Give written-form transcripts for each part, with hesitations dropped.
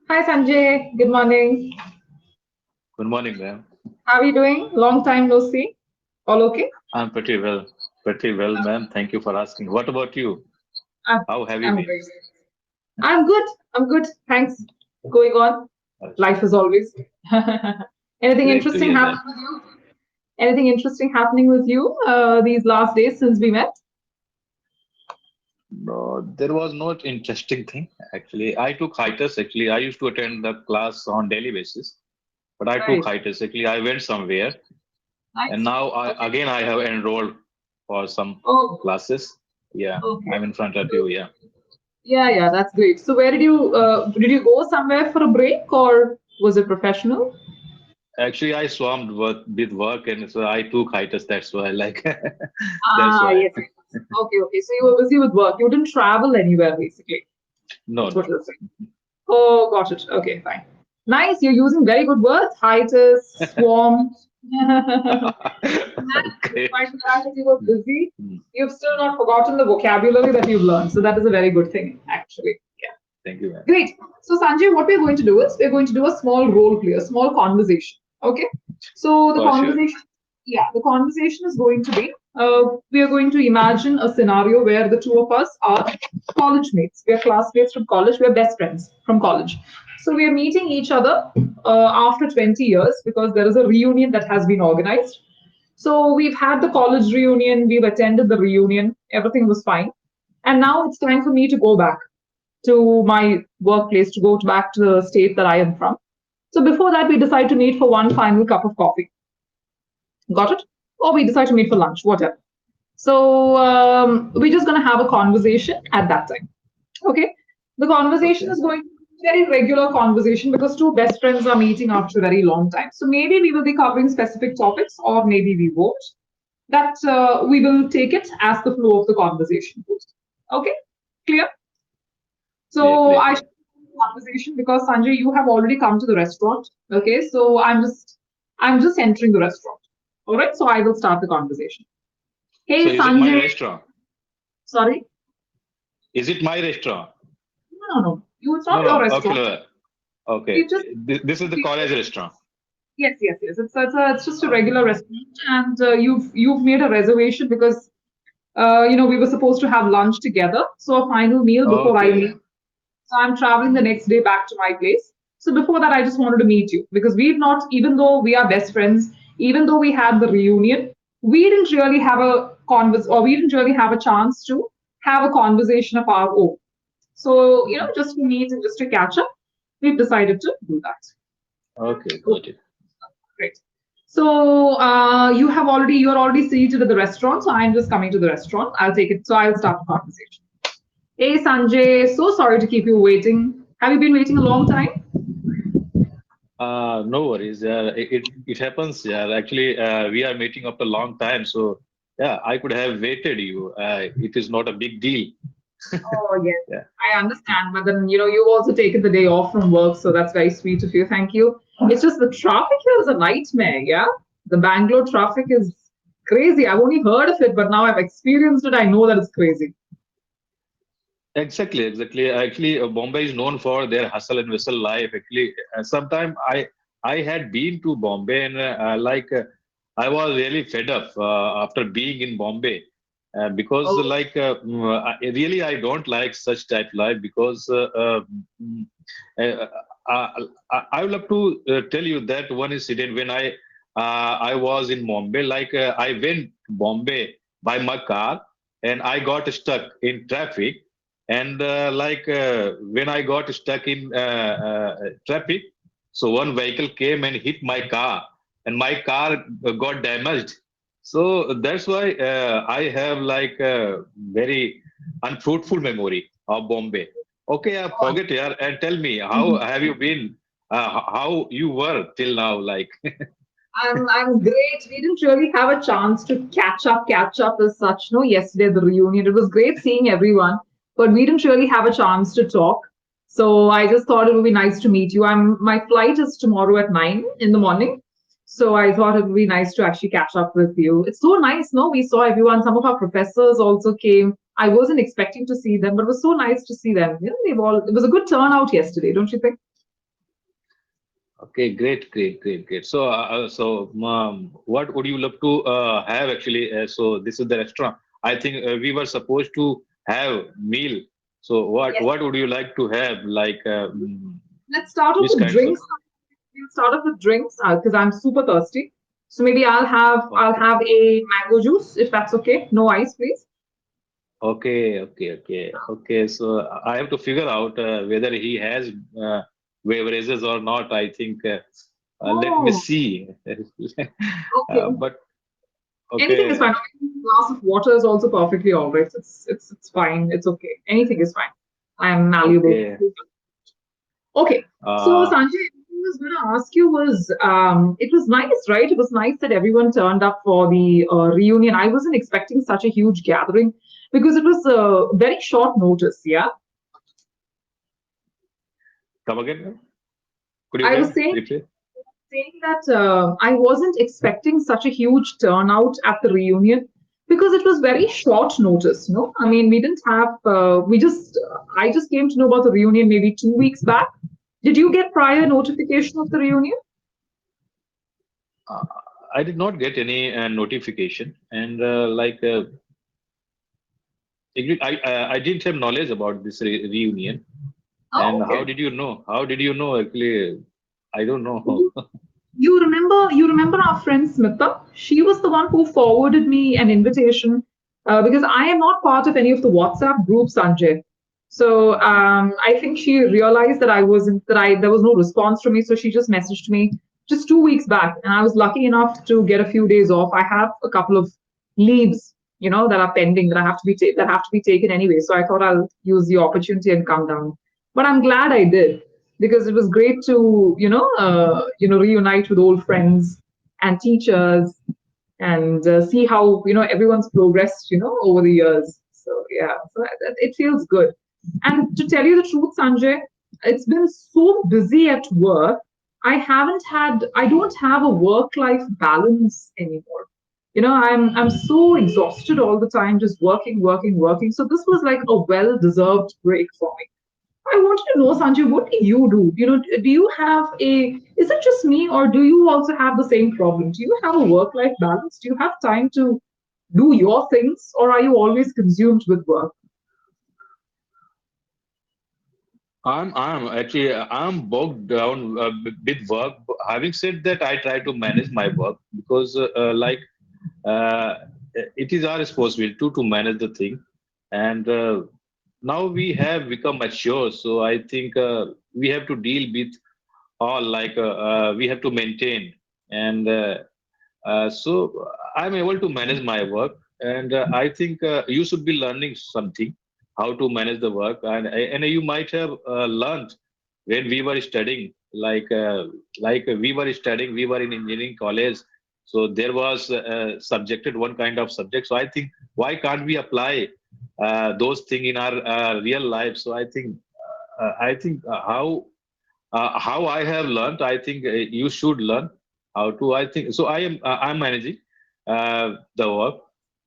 Hi Sanjay, good morning. Good morning, ma'am. How are you doing? Long time no see. All okay? I'm pretty well, ma'am. Thank you for asking. What about you? I'm, How have you I'm been? great. I'm good. I'm good. Thanks. Going on. Life as always. Anything Great to interesting hear happening that. with you? Anything interesting happening with you these last days since we met? No, there was not interesting thing actually. I took hiatus actually. I used to attend the class on daily basis, but I took Right. hiatus actually. I went somewhere, and Nice. now Okay. I have enrolled for some Oh, classes. Yeah, okay. I'm in front of you. Yeah. Yeah, yeah, that's great. So where did you go somewhere for a break or was it professional? Actually, I swamped with work, and so I took hiatus. That's why, like, that's Ah, why. yes, yes. Okay, okay. So you were busy with work. You didn't travel anywhere, basically. No, That's what no. you're saying. Oh, got it. Okay, fine. Nice. You're using very good words. Hiatus, swarm. Great. Despite the fact that you were busy, Mm, you've still not forgotten the vocabulary that you've learned. So that is a very good thing, actually. Yeah. Thank you, man. Great. So, Sanjay, what we're going to do is we're going to do a small role play, a small conversation. Okay. So, the For sure. conversation, yeah, the conversation is going to be we are going to imagine a scenario where the two of us are college mates. We are classmates from college. We are best friends from college. So, we are meeting each other after 20 years because there is a reunion that has been organized. So, we've had the college reunion, we've attended the reunion, everything was fine. And now it's time for me to go back to my workplace to go back to the state that I am from. So before that, we decide to meet for one final cup of coffee. Got it? Or we decide to meet for lunch, whatever. So we're just going to have a conversation at that time. Okay? The conversation Okay. is going to be a very regular conversation because two best friends are meeting after a very long time. So maybe we will be covering specific topics or maybe we won't. That we will take it as the flow of the conversation goes. Okay? Clear? Clear, So clear, I clear. should have a conversation because Sanjay, you have already come to the restaurant. Okay, so I'm just entering the restaurant. All right, so I will start the conversation. So Hey is it my Sanjay, restaurant? sorry, Is it my restaurant? no, no, no, you. It's No, not your no. Okay, restaurant. no, okay. You just This is the college restaurant. yes, yes, yes. It's just a regular restaurant, and you've made a reservation because we were supposed to have lunch together. So a final meal before I Okay. leave. So I'm traveling the next day back to my place. So before that, I just wanted to meet you because we've not, even though we are best friends, even though we had the reunion, we didn't really have a convers or we didn't really have a chance to have a conversation of our own. So, Mhm. just to meet and just to catch up, we've decided to do that. Okay, Okay, got it. great. So you're already seated at the restaurant. So I'm just coming to the restaurant. I'll take it. So I'll start the conversation. Hey Sanjay, so sorry to keep you waiting. Have you been waiting a long time? No worries. It happens. Yeah, actually, we are meeting after a long time, so yeah, I could have waited you. It is not a big deal. Oh, yes. Yeah. I understand, but then you've also taken the day off from work, so that's very sweet of you. Thank you. It's just the traffic here is a nightmare, yeah? The Bangalore traffic is crazy. I've only heard of it, but now I've experienced it. I know that it's crazy. Exactly, exactly. Actually, Bombay is known for their hustle and bustle life. Actually, sometime I had been to Bombay and I was really fed up after being in Bombay because Oh, really I don't like such type life because mm, uh, I would love to tell you that one incident when I was in Bombay. I went to Bombay by my car and I got stuck in traffic and when I got stuck in traffic, so one vehicle came and hit my car, and my car got damaged. So that's why I have like a very unfruitful memory of Bombay. Okay, I God. forget here and tell me how Mhm. have you been? How you were till now? Like I'm great. We didn't really have a chance to catch up as such. No, yesterday the reunion. It was great seeing everyone, but we didn't really have a chance to talk. So I just thought it would be nice to meet you. My flight is tomorrow at 9 in the morning. So I thought it would be nice to actually catch up with you. It's so nice, no? We saw everyone. Some of our professors also came. I wasn't expecting to see them, but it was so nice to see them. It was a good turnout yesterday, don't you think? Okay, great, great, great, great. What would you love to have actually? So, this is the restaurant. I think we were supposed to have meal. So, Yes. what would you like to have? Like, Let's start off which with kinds of? drinks. We'll start off with drinks because I'm super thirsty. So maybe I'll Okay, have a mango juice if that's okay. No ice, please. okay. So, I have to figure out whether he has beverages or not. I think. Let me Oh, see. okay. But Anything is okay, fine. A glass of water is also perfectly all right. It's fine. It's okay. Anything is fine. I am malleable. okay. Okay. So Uh, Sanjay, what I was going to ask you was, it was nice, right? It was nice that everyone turned up for the reunion. I wasn't expecting such a huge gathering because it was a very short notice. Yeah. Come again? Could you I was play? saying Replay? that I wasn't expecting such a huge turnout at the reunion because it was very short notice. No, I mean we didn't have. I just came to know about the reunion maybe 2 weeks back. Did you get prior notification of the reunion? Uh, I did not get any notification, and I didn't have knowledge about this reunion. Oh, And how okay. did you know? How did you know? Actually, I don't know. You remember our friend Smita? She was the one who forwarded me an invitation because I am not part of any of the WhatsApp groups, Sanjay. So I think she realized that I wasn't that I there was no response from me, so she just messaged me just 2 weeks back, and I was lucky enough to get a few days off. I have a couple of leaves, that are pending that that have to be taken anyway. So I thought I'll use the opportunity and come down. But I'm glad I did because it was great to reunite with old friends and teachers and see how everyone's progressed over the years. So yeah, so it feels good. And to tell you the truth, Sanjay, it's been so busy at work. I don't have a work life balance anymore. I'm so exhausted all the time, just working, working, working. So this was like a well deserved break for me. I wanted to know, Sanjay, what do you do? Do you have is it just me or do you also have the same problem? Do you have a work life balance? Do you have time to do your things or are you always consumed with work? I'm bogged down with work. Having said that, I try to manage my work because uh, it is our responsibility to manage the thing. And now we have become mature, so I think we have to deal with all we have to maintain. And so I'm able to manage my work, and I think you should be learning something how to manage the work, and you might have learned when we were studying, we were in engineering college, so there was subjected one kind of subject. So I think why can't we apply those things in our real life? So I think how I have learned, I think you should learn how to. I think so. I'm managing the work.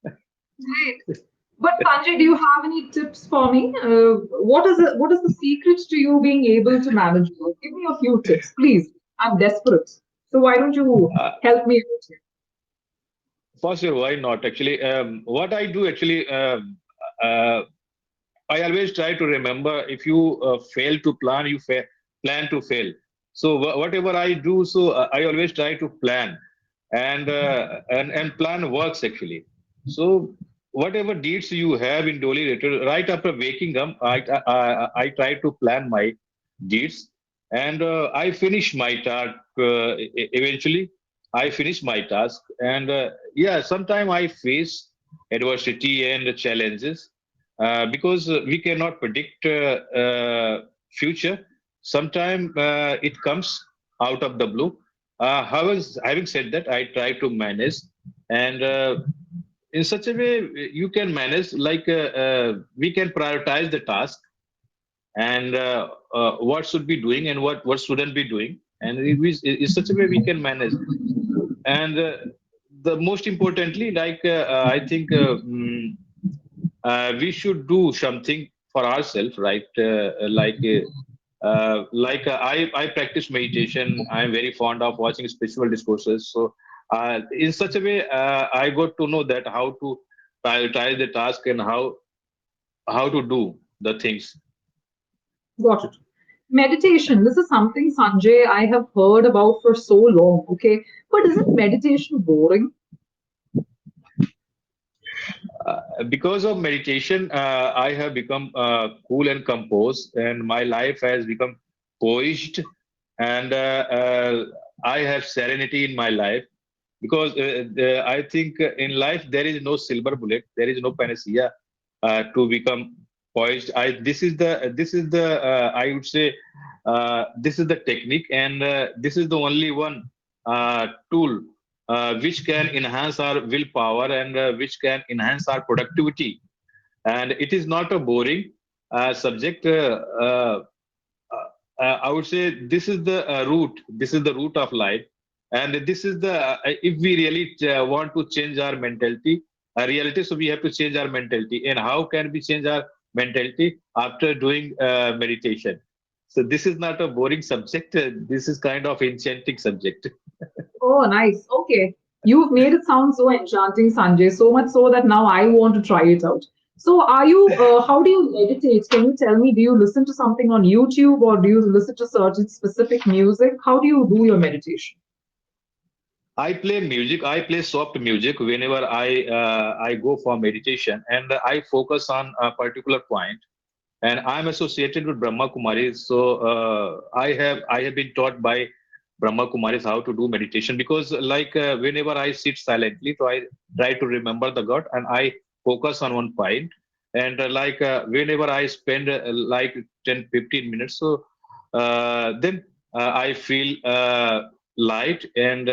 Great. But Sanjay, do you have any tips for me? What is the secret to you being able to manage work? Give me a few tips, please. I'm desperate. So why don't you Uh, help me out here? for sure, why not? Actually, what I do actually, uh, I always try to remember if you fail to plan, plan to fail. So whatever I do, so I always try to plan, and plan works actually. So whatever deeds you have in daily routine, right after waking up, I try to plan my deeds, and I finish my task. Eventually, I finish my task, and yeah, sometimes I face adversity and challenges because we cannot predict future. Sometimes it comes out of the blue. Having said that, I try to manage, and in such a way you can manage. We can prioritize the task and what should be doing and what shouldn't be doing, and in such a way we can manage. And the most importantly, I think. We should do something for ourselves, right? I practice meditation. I'm very fond of watching spiritual discourses. So in such a way, I got to know that how to prioritize the task and how to do the things. Got it. Meditation. This is something, Sanjay, I have heard about for so long. Okay. But isn't meditation boring? Because of meditation, I have become cool and composed, and my life has become poised, and I have serenity in my life. Because I think in life there is no silver bullet, there is no panacea to become poised. I would say this is the technique, and this is the only one tool which can enhance our willpower and which can enhance our productivity. And it is not a boring subject. I would say this is the root. This is the root of life, and this is the if we really want to change our mentality, reality. So we have to change our mentality. And how can we change our mentality after doing meditation? So this is not a boring subject. This is kind of enchanting subject. Oh, nice. Okay. You've made it sound so enchanting, Sanjay, so much so that now I want to try it out. So, how do you meditate? Can you tell me, do you listen to something on YouTube or do you listen to certain specific music? How do you do your meditation? I play music. I play soft music whenever I go for meditation, and I focus on a particular point. And I'm associated with Brahma Kumaris, so I have been taught by Brahma Kumaris how to do meditation. Because whenever I sit silently, so I try to remember the God and I focus on one point. And whenever I spend like 10-15 minutes, so then I feel light, and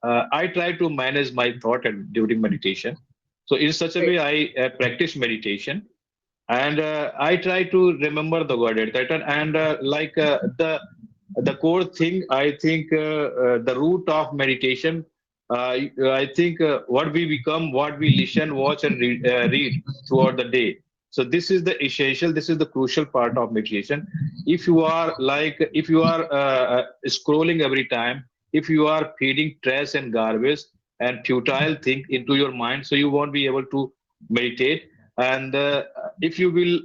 I try to manage my thought during meditation. So in such a way, I practice meditation, and I try to remember the word at that time. And the core thing, I think the root of meditation, I think what we become, what we listen, watch, and read throughout the day. So this is the essential, this is the crucial part of meditation. If you are scrolling every time, if you are feeding trash and garbage and futile thing into your mind, so you won't be able to meditate. And if you will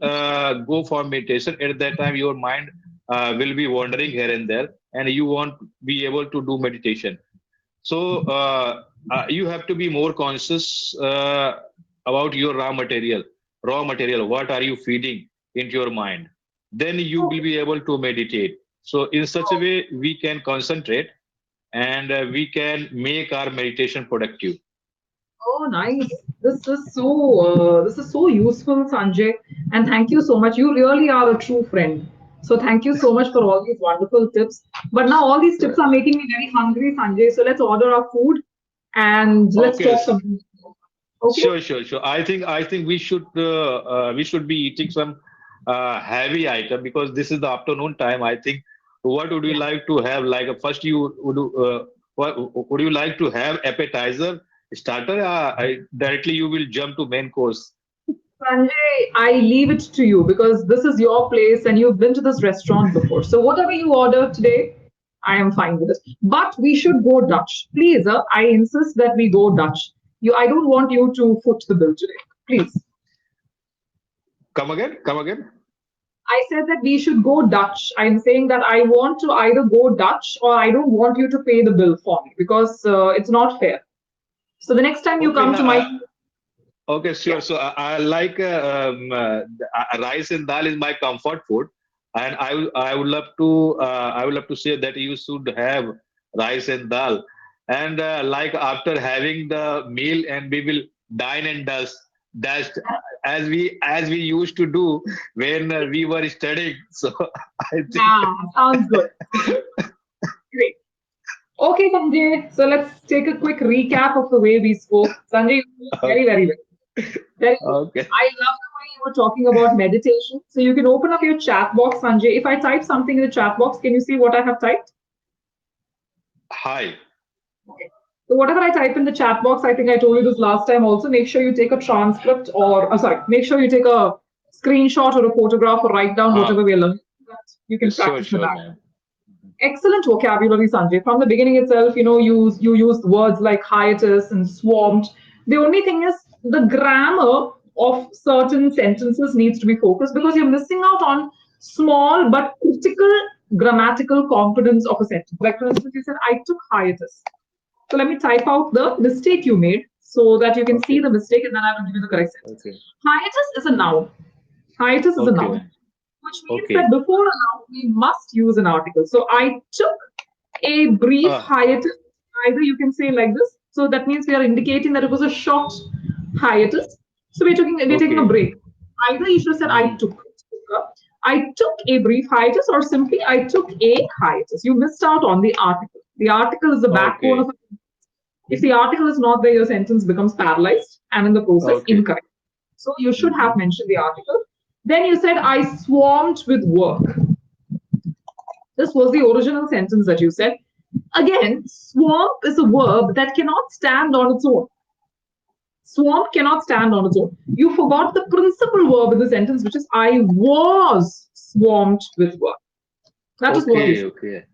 go for meditation, at that time your mind will be wandering here and there, and you won't be able to do meditation. So you have to be more conscious about your raw material. What are you feeding into your mind? Then you will be able to meditate. So in such a way, we can concentrate, and we can make our meditation productive. Oh, nice. This is so useful, Sanjay. And thank you so much. You really are a true friend. So thank you so much for all these wonderful tips. But now all these tips are making me very hungry, Sanjay. So let's order our food and let's Okay. talk something. Okay? Sure. I think we should be eating some heavy item, because this is the afternoon time. I think. What would you Yeah. like to have? First, you would would you like to have appetizer, starter? Directly you will jump to main course. Sanjay, I leave it to you because this is your place and you've been to this restaurant before. So whatever you order today, I am fine with it. But we should go Dutch. Please, I insist that we go Dutch. I don't want you to foot the bill today. Please. Come again. Come again. I said that we should go Dutch. I'm saying that I want to either go Dutch or I don't want you to pay the bill for me because it's not fair. So the next time you Okay. come to my, Okay, yeah. sure. So I like rice and dal is my comfort food, and I would love to say that you should have rice and dal, and after having the meal, and we will dine and dash as we used to do when we were studying. So I think. Yeah, sounds good. Great. Okay, Sanjay. So let's take a quick recap of the way we spoke. Sanjay, you spoke very, very well. Very good. Okay. I love the way you were talking about meditation. So you can open up your chat box, Sanjay. If I type something in the chat box, can you see what I have typed? Hi. Okay. So whatever I type in the chat box, I think I told you this last time also, make sure you take a transcript or, sorry, make sure you take a screenshot or a photograph or write down Uh, whatever we are learning. You can Sure, practice with sure, that. ma'am. Excellent vocabulary, Sanjay. From the beginning itself, you used words like hiatus and swamped. The only thing is the grammar of certain sentences needs to be focused because you're missing out on small but critical grammatical components of a sentence. Like for instance, you said, I took hiatus. So let me type out the mistake you made so that you can see Okay, the mistake and then I will give you the correct sentence. okay, Hiatus is a noun. Hiatus is a okay, noun, ma'am. which means that Okay. before a noun, we must use an article. So I took a brief Ah, hiatus. Either you can say like this. So that means we are indicating that it was a short hiatus. So we're taking a okay. break. Either you should have said Mhm. I took a brief hiatus, or simply I took a hiatus. You missed out on the article. The article is the backbone of Okay, a. If the article is not there, your sentence becomes paralyzed and in the process okay. incorrect. So you should have Mhm. mentioned the article. Then you said I swarmed with work. This was the original sentence that you said. Again, swamp is a verb that cannot stand on its own. Swamp cannot stand on its own. You forgot the principal verb in the sentence, which is I was swarmed with work. That is what you Okay, said. okay.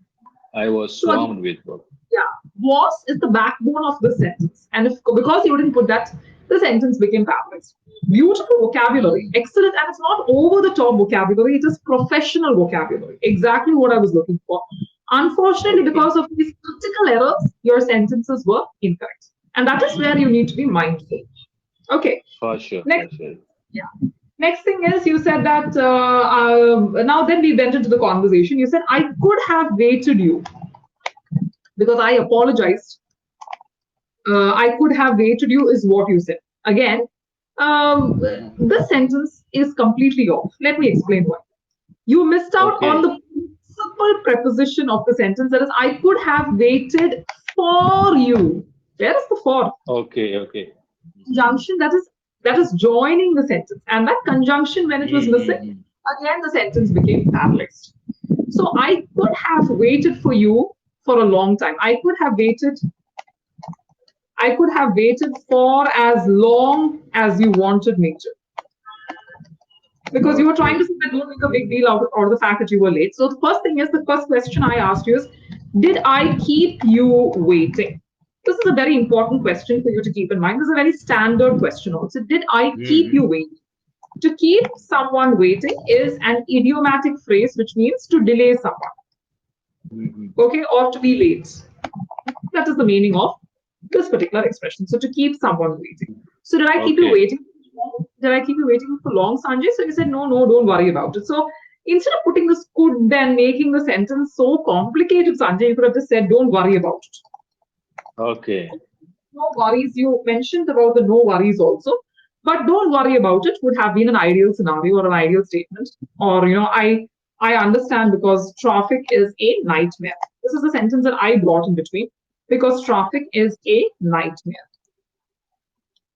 I was So again, swarmed with work. yeah, was is the backbone of the sentence. And if because you didn't put that, the sentence became paralyzed. Beautiful vocabulary, Mhm. excellent, and it's not over the top vocabulary, it is professional vocabulary. Exactly what I was looking for. Unfortunately, Okay, because of these critical errors, your sentences were incorrect. And that is where you need to be mindful. Okay. for sure, Next, for sure. yeah. Next thing is you said that now then we went into the conversation. You said I could have waited you because I apologized. I could have waited you is what you said. Again, Mhm. this sentence is completely off. Let me explain why. You missed out on Okay, the principal preposition of the sentence. That is, I could have waited for you. Where is the for? okay, okay. Mhm. Conjunction that is joining the sentence. And that conjunction, when it was missing, Mhm. again the sentence became paralyzed. So I could have waited for you for a long time. I could have waited for as long as you wanted me to. Because you were trying to Okay, say that don't make a big deal out of the fact that you were late. So the first thing is the first question I asked you is, did I keep you waiting? This is a very important question for you to keep in mind. This is a very standard question also. Did I keep you Mhm. waiting? To keep someone waiting is an idiomatic phrase which means to delay someone, Mhm. okay, or to be late. That is the meaning of this particular expression. So to keep someone waiting. So did I keep you Okay, waiting? Did I keep you waiting for long, Sanjay? So you said no, no, don't worry about it. So instead of putting this could then making the sentence so complicated, Sanjay, you could have just said don't worry about it. okay, No worries. You mentioned about the no worries also, but don't worry about it would have been an ideal scenario or an ideal statement. Or I understand because traffic is a nightmare. This is a sentence that I brought in between because traffic is a nightmare.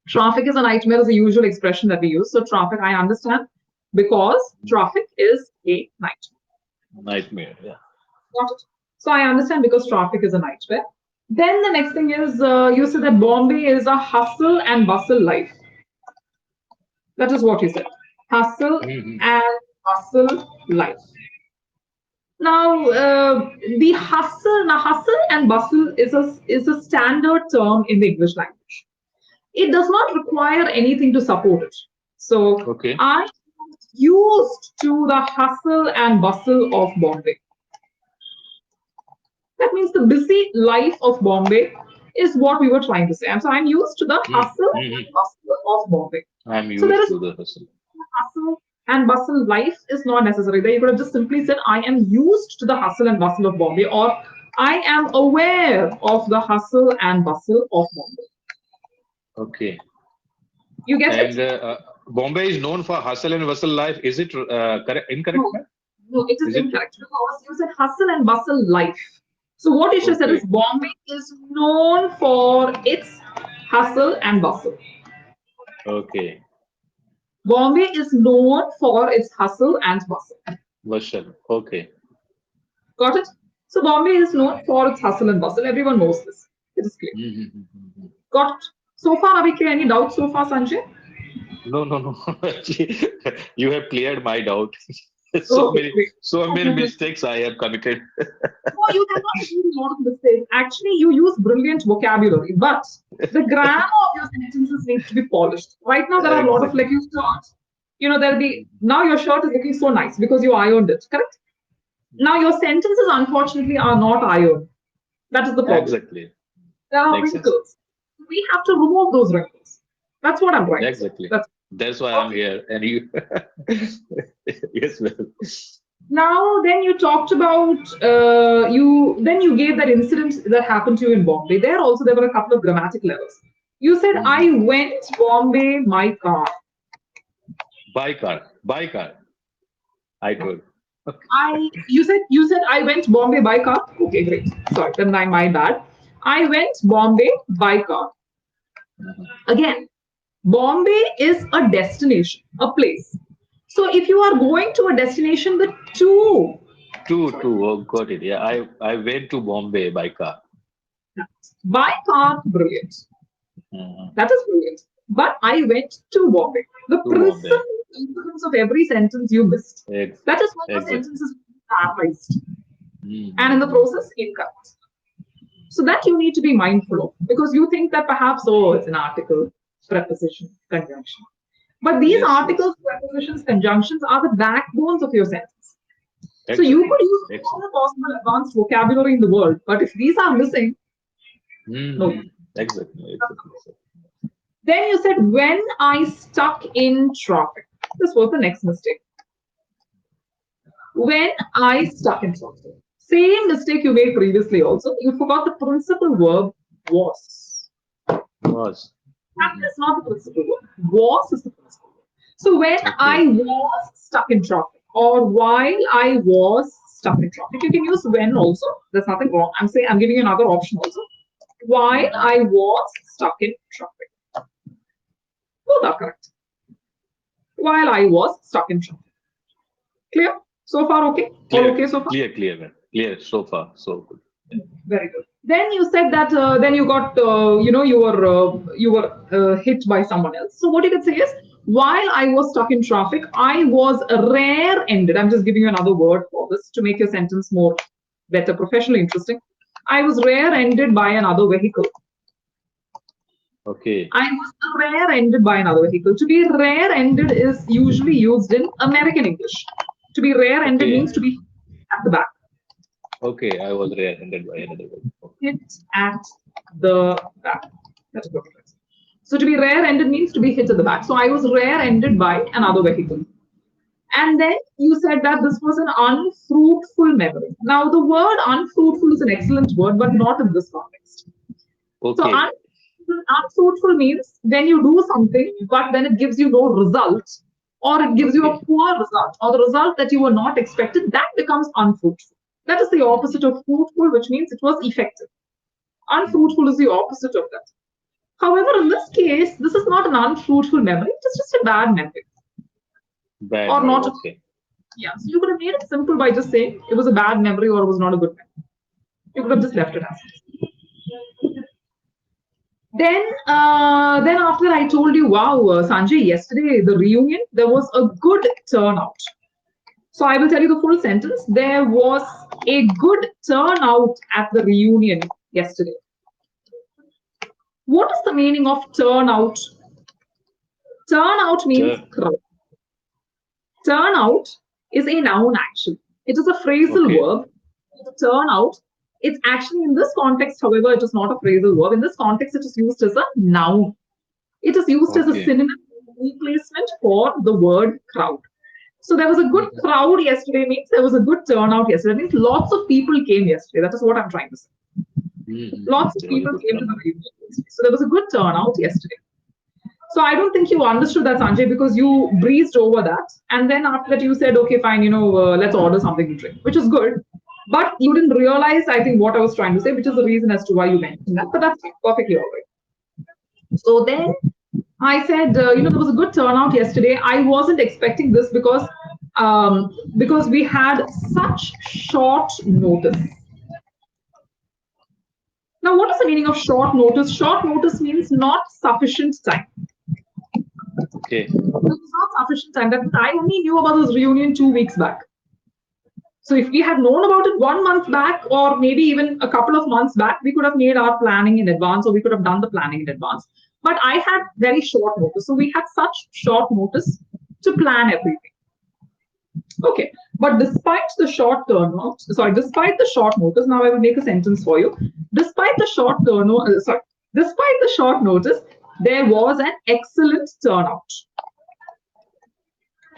Traffic is a nightmare is a usual expression that we use. So traffic, I understand because traffic is a nightmare. nightmare. Yeah. Got it? So I understand because traffic is a nightmare. Then the next thing is you said that Bombay is a hustle and bustle life. That is what you said. Hustle Mhm. and bustle life. Now, hustle and bustle is a standard term in the English language. It does not require anything to support it. So Okay, I am used to the hustle and bustle of Bombay. That means the busy life of Bombay is what we were trying to say. And so I'm used to the hustle Mhm. and bustle of Bombay. I'm So there used is to the hustle. hustle and bustle life is not necessary. There you could have just simply said, I am used to the hustle and bustle of Bombay, or I am aware of the hustle and bustle of Bombay. Okay. You get it? And Bombay is known for hustle and bustle life. Is it correct? Incorrect, No, ma'am? no, it is Is it? incorrect because you said hustle and bustle life. So what you should have said is Okay. Bombay is known for its hustle and bustle. Okay. Bombay is known for its hustle and bustle. Bustle. Okay. Got it? So Bombay is known for its hustle and bustle. Everyone knows this. It is clear. Mhm. Got it? So far, are we clear? Any doubts so far, Sanjay? No, no, no. Actually, you have cleared my doubt. Okay, great. so many mistakes I have committed. No, you have not made a lot of mistakes. Actually, you use brilliant vocabulary, but the grammar of your sentences needs to be polished. Right now, there are a lot of Exactly. like you start, there'll be now your shirt is looking so nice because you ironed it, correct? Now your sentences unfortunately are not ironed. That is the problem. Exactly. There are Makes sense. wrinkles. We have to remove those wrinkles. That's what I'm trying to say. Exactly. That's That's why I'm okay. here. And you, yes, well. Now, then you talked about you gave that incident that happened to you in Bombay. There were a couple of grammatical errors. You said I Mhm. went Bombay my car. Buy car. I told. Okay. You said I went Bombay by car. Okay, great. Sorry, then my bad. I went Bombay by car. Mhm. Again, Bombay is a destination, a place. So if you are going to a destination, the two, sorry, Two. Oh, got it. Yeah, I went to Bombay by car. by car, brilliant. Mhm. That is brilliant. But I went to Bombay. The To principal Bombay. importance of every sentence you missed. Ex That is why your exactly. sentence is analyzed and in the Mhm. process incorrect. So that you need to be mindful of because you think that perhaps, oh, it's an article, preposition, conjunction. But these Yes, yes. articles, prepositions, conjunctions are the backbones of your sentence. So you could Exactly. use all Excellent. the possible advanced vocabulary in the world, but if these are missing, no. Exactly. Exactly. Then you said, when I stuck in traffic. This was the next mistake. When I stuck in traffic. Same mistake you made previously also. You forgot the principal verb was. Was. That Mhm. is not the principal verb. Was is the principal verb. So when I Okay. was stuck in traffic or while I was stuck in traffic, you can use when also. There's nothing wrong. I'm giving you another option also. While Mhm. I was stuck in traffic. Both are correct. While I was stuck in traffic. Clear? So far, okay? All Clear, okay so far? man. Clear so far. So good. Yeah. Very good. Then you said that then you got you were hit by someone else. So what you could say is, while I was stuck in traffic, I was rear-ended. I'm just giving you another word for this to make your sentence more better, professionally interesting. I was rear-ended by another vehicle. Okay. I was rear-ended by another vehicle. To be rear-ended is usually used in American English. To be rear-ended Okay. means to be at the back. Okay. I was rear-ended by another one. Okay. Hit at the back. That is what it is. So to be rear-ended means to be hit at the back. So I was rear-ended by another vehicle. And then you said that this was an unfruitful memory. Now the word unfruitful is an excellent word, but not in this context. So Okay. unfruitful means when you do something, but then it gives you no result, or it gives you a Okay. poor result, or the result that you were not expected, that becomes unfruitful. That is the Mhm. opposite of fruitful, which means it was effective. Mhm. Unfruitful is the opposite of that. However, in this case, this is not an unfruitful memory, it is just a bad memory. Bad Or memory. not. Okay. Yeah. So you could have made it simple by just saying it was a bad memory or it was not a good memory. You could have just left it as it is. Then after I told you, wow, Sanjay, yesterday the reunion, there was a good turnout. So I will tell you the full sentence. There was a good turnout at the reunion yesterday. What is the meaning of turnout? Turnout means Turn. crowd. Turnout is a noun actually. It is a phrasal Okay. verb. Turn out. It's actually in this context, however, it is not a phrasal verb. In this context, it is used as a noun. It is used as a Okay. synonym replacement for the word crowd. So there was a good Mhm. crowd yesterday means there was a good turnout yesterday. That means lots of people came yesterday. That is what I'm trying to say. Lots of There was a people good came to the turnout. reunion yesterday. So there was a good turnout yesterday. So I don't think you understood that, Sanjay, because you breezed over that. And then after that, you said, okay, fine, let's order something to drink, which is good. But you didn't realize, I think, what I was trying to say, which is the reason as to why you mentioned that. But that's perfectly all right. So then I said, there was a good turnout yesterday. I wasn't expecting this because we had such short notice. Now, what is the meaning of short notice? Short notice means not sufficient time. Okay. was not sufficient time. That I only knew about this reunion 2 weeks back. So if we had known about it 1 month back, or maybe even a couple of months back, we could have made our planning in advance, or we could have done the planning in advance. But I had very short notice. So we had such short notice to plan everything. Okay. But despite the short notice, now I will make a sentence for you. Despite the short despite the short notice, there was an excellent turnout.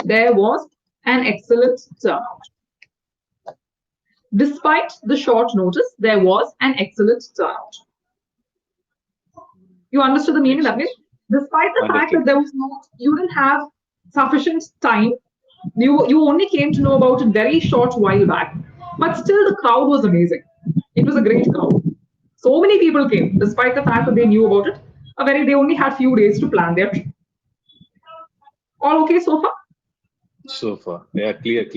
There was an excellent turnout. Despite the short notice, there was an excellent turnout. You understood the meaning? That means, despite the fact that Understood. there was not, you didn't have sufficient time. You only came to know about it very short while back, but still the crowd was amazing. It was a great crowd. So many people came, despite the fact that they knew about it. They only had few days to plan their trip. All okay so far? So far, yeah, clear.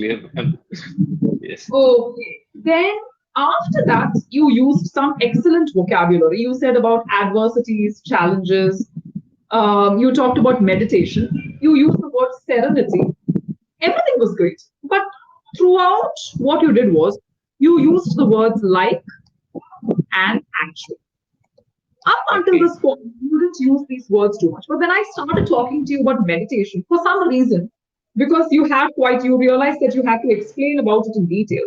Yes. Okay. Then after that, you used some excellent vocabulary. You said about adversities, challenges. You talked about meditation. You used the word serenity. Everything was great. But throughout, what you did was you used the words like and actually. Up until Okay. this point, you didn't use these words too much. But then I started talking to you about meditation for some reason, because you realized that you had to explain about it in detail.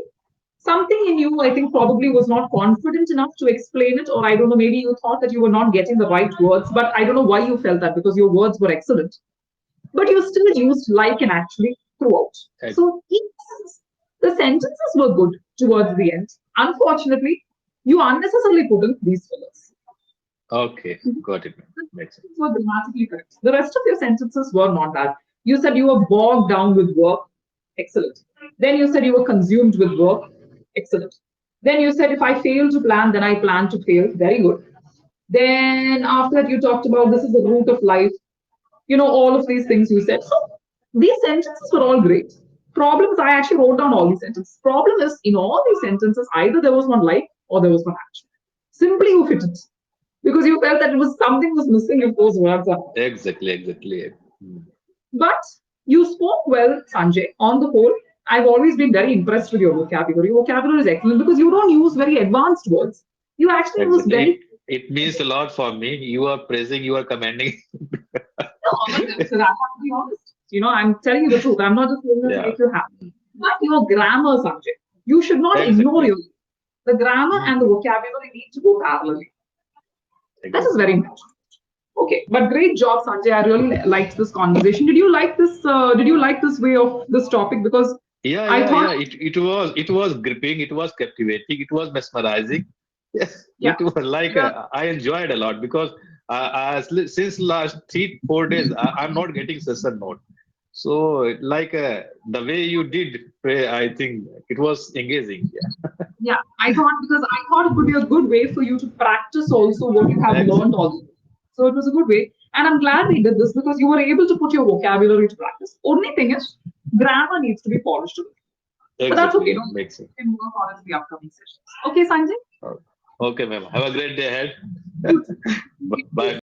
Something in you, I think, probably was not confident enough to explain it, or I don't know, maybe you thought that you were not getting the right words, but I don't know why you felt that, because your words were excellent. But you still used like and actually throughout. Ex- So the sentences were good towards the end. Unfortunately, you unnecessarily put in these fillers. Okay. Got it. Makes sense. Were grammatically correct. The rest of your sentences were not bad. You said you were bogged down with work. Excellent. Then you said you were consumed with work. Excellent. Then you said if I fail to plan, then I plan to fail. Very good. Then after that, you talked about this is the root of life. All of these things you said. So these sentences were all great. Problem is, I actually wrote down all these sentences. Problem is, in all these sentences, either there was one like or there was one action. Simply you fit it because you felt that it was something was missing if those words are. Exactly. Hmm. But you spoke well, Sanjay. On the whole, I've always been very impressed with your vocabulary. Your vocabulary is excellent because you don't use very advanced words. You actually use Exactly. very It means a lot for me. You are praising, you are commending. no, but I have to be honest. I'm telling you the truth. I'm not just saying that to Yeah. make you happy. But your grammar subject, you should not ignore Exactly. the grammar and the Hmm. vocabulary need to go parallelly. That is Exactly. very important. Okay, but great job, Sanjay. I really liked this conversation. Did you like this? Did you like this way of this topic? Because I thought, Yeah. It was gripping. It was captivating. It was mesmerizing. Yes. yeah, It was like yeah, I enjoyed a lot because since last 3 4 days I'm not getting session note. So like the way you did pray, I think it was engaging. yeah. I thought it would be a good way for you to practice also what you have Yeah. learned also. So it was a good way, and I'm glad we did this because you were able to put your vocabulary to practice. Only thing is, grammar needs to be polished a bit. But that's okay. Exactly. No, Makes sense. we can work on it in the upcoming sessions. Okay, Sanjay. Okay, ma'am. Have a great day ahead. You Bye. too.